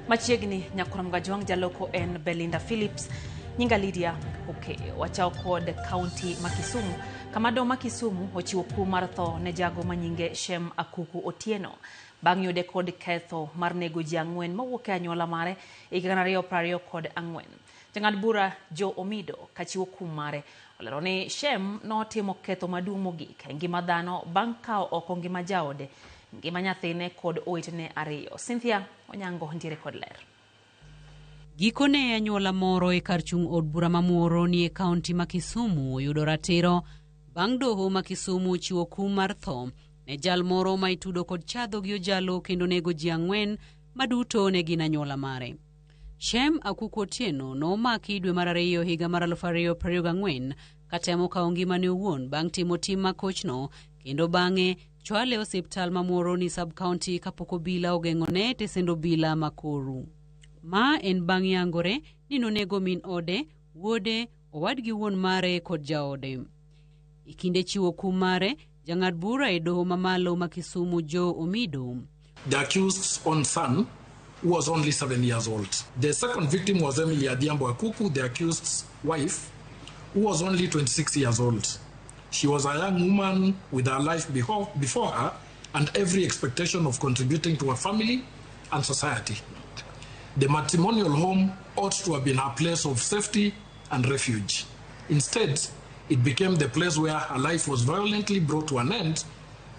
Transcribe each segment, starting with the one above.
Machiegni nyakuram gajwang jaloko en Belinda Phillips nyinga Lydia wachao kod county Makisumu kamado Makisumu ochiwo kum mar tho ne jago manyinge Shem Okuku Otieno bang' yude kod ketho mar nego ji 4 mawuok e anyuola mare e 2024. Jang'ad bura Jo Omido kachiwo kum mare olero ni Shem notimo ketho maduong' mogik e ngima dhano bang' kao oko ngima jaode, ngima nyathine kod owetene 2. Cynthia Onyango ntiere kod ler. Gikone anyuola moro e kar chung' od bura mamoro ni e kaunti ma Kisumu oyudo ratiro bang' doho ma Kisumu chiwo kum mar tho ne jal moro ma itudo kod chadho gi ojalo kendo nego ji 4 maduto ne gin anyuola mare. Shem Okuku Otieno nomaki dwe mar 2 higa mar 2024 katemo kao ngimane owuon bang' timo tim makochno kendo bang'e chwale osiptal mamoro ni sub-county kapok obila ogeng'one tesendo obila Makoru. Ma en bang' yangore ni nonego min ode, wuode, owadgi wuon mare kod jaode. E kinde chiwo kum mare, jang'ad bura e doho mamalo ma Kisumu Jo Omido. The accused's own son, who was only 7 years old. The second victim was Emily Adhiambo Okuku, the accused's wife, who was only 26 years old. She was a young woman with her life before her and every expectation of contributing to her family and society. The matrimonial home ought to have been her place of safety and refuge. Instead, it became the place where her life was violently brought to an end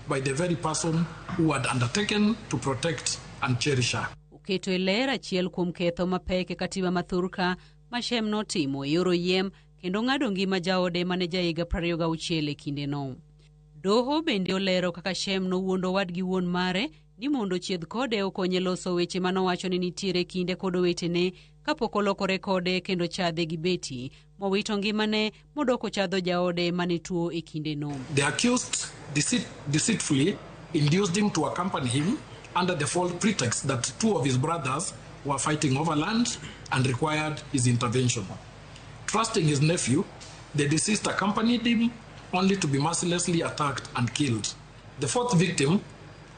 by the very person who had undertaken to protect and cherish her. Uketo elera achiel kuom ketho mapek e katiba mathurka ma Shem notimo e yoro yiem kendo ng'ado ngima jaode mane jahiga 26 e kinde no. Doho bende olero kaka Shem nowuondo wadgi wuon mare ni mondo chiedh kode okonye loso weche manowacho ni nitiere kinde kod owetene kapok olokore kode kendo chadhe gi beti mowito ngimane modoko chadho jaode mane tuo e kinde no. The accused deceitfully induced him to accompany him under the false pretext that 2 of his brothers were fighting over land and required his intervention. Trusting his nephew, the deceased accompanied him only to be mercilessly attacked and killed. The 4th victim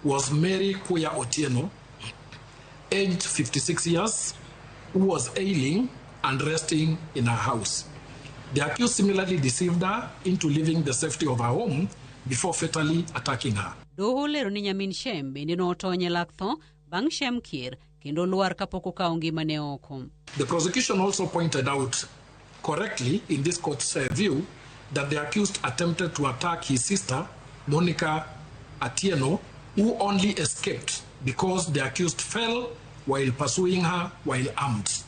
was Mary Kuya Otieno, aged 56 years, who was ailing and resting in her house. The accused similarly deceived her into leaving the safety of her home before fatally attacking her. Doho lero ni nyamin Shem bende notonye lak tho bang' Shem kier kendo luar kapok okao ngimane oko. The prosecution also pointed out correctly in this court's view that the accused attempted to attack his sister, Monica Atieno, who only escaped because the accused fell while pursuing her while armed.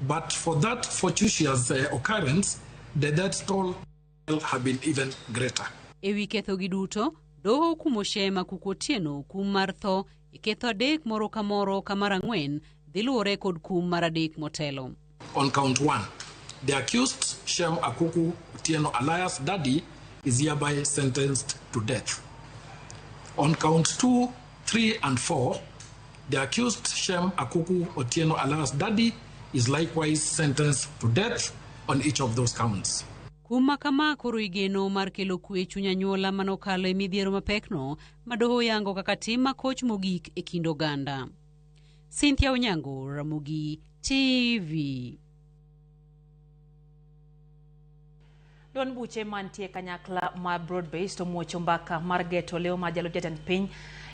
But for that fortuitous occurrence, the death toll had been even greater. Ewi ketho gi duto, doho kumo Shem Okuku Otieno kum mar tho e ketho 3 moro ka moro ka mar 4 dhiluore kod kum mar 3 motelo. On count 1, the accused, Shem Okuku Otieno alias Daddy, is hereby sentenced to death. On count 2, 3, and 4, the accused, Shem Okuku Otieno alias Daddy, is likewise sentenced to death on each of those counts. Kuma kama koro igeno mar kelo kwe chuny anyuola manokalo e midhiero mapekno madoho yango kaka tim makoch mogik e kind oganda. Cynthia Onyango, Ramogi TV. Don buche mantie kanyakla ma broad based omuocho mbaka mar geto leo ma jalo jatend piny